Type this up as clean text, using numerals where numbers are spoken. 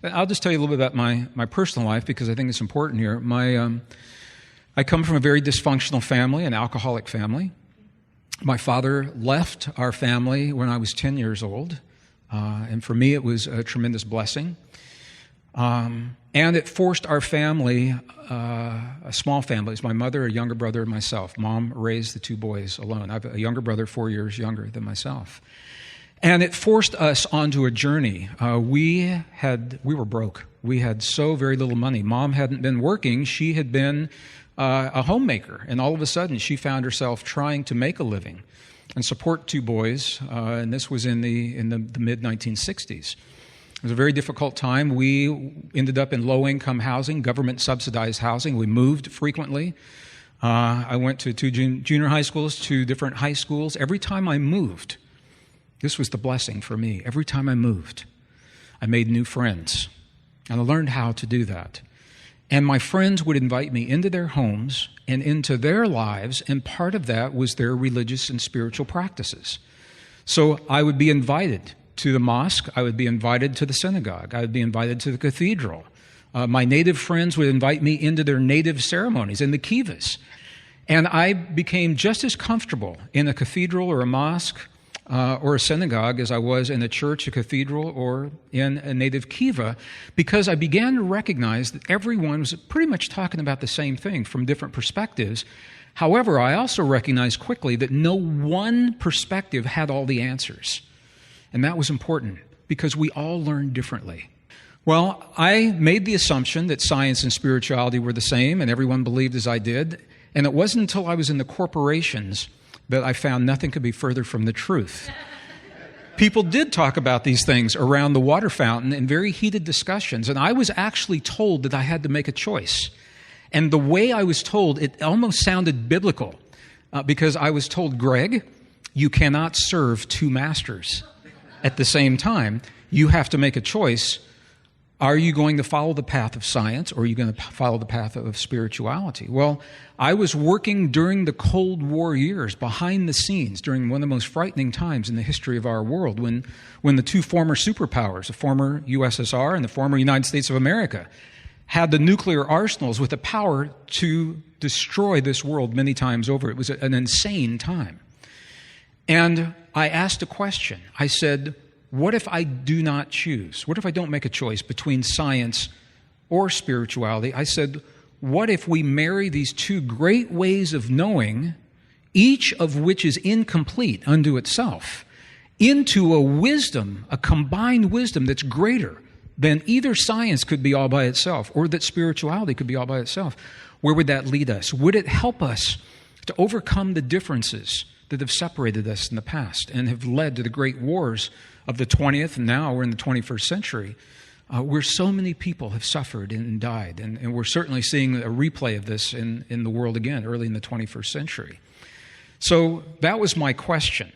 I'll just tell you a little bit about my personal life because I think it's important here. I come from a very dysfunctional family, an alcoholic family. My father left our family when I was 10 years old, and for me it was a tremendous blessing. And it forced our family, a small family. It was my mother, a younger brother, and myself. Mom raised the two boys alone. I have a younger brother 4 years younger than myself. And it forced us onto a journey. We were broke. We had so very little money. Mom hadn't been working. She had been a homemaker. And all of a sudden, she found herself trying to make a living and support two boys. And this was in the mid-1960s. It was a very difficult time. We ended up in low-income housing, government-subsidized housing. We moved frequently. I went to two junior high schools, two different high schools. Every time I moved, this was the blessing for me. Every time I moved, I made new friends, and I learned how to do that. And my friends would invite me into their homes and into their lives, and part of that was their religious and spiritual practices. So I would be invited to the mosque, I would be invited to the synagogue, I would be invited to the cathedral. My native friends would invite me into their native ceremonies in the kivas. And I became just as comfortable in a cathedral or a mosque or a synagogue as I was in a church, a cathedral, or in a native kiva, because I began to recognize that everyone was pretty much talking about the same thing from different perspectives. However, I also recognized quickly that no one perspective had all the answers. And that was important because we all learned differently. Well, I made the assumption that science and spirituality were the same and everyone believed as I did. And it wasn't until I was in the corporations that I found nothing could be further from the truth. People did talk about these things around the water fountain in very heated discussions. And I was actually told that I had to make a choice. And the way I was told, it almost sounded biblical because I was told, Gregg, you cannot serve two masters at the same time. You have to make a choice. Are you going to follow the path of science or are you going to follow the path of spirituality? Well, I was working during the Cold War years, behind the scenes, during one of the most frightening times in the history of our world, when the two former superpowers, the former USSR and the former United States of America, had the nuclear arsenals with the power to destroy this world many times over. It was an insane time. And I asked a question. I said, what if I do not choose? What if I don't make a choice between science or spirituality? I said, what if we marry these two great ways of knowing, each of which is incomplete unto itself, into a wisdom, a combined wisdom that's greater than either science could be all by itself or that spirituality could be all by itself? Where would that lead us? Would it help us to overcome the differences that have separated us in the past and have led to the great wars of the 20th, and now we're in the 21st century, where so many people have suffered and died. And we're certainly seeing a replay of this in the world again, early in the 21st century. So that was my question.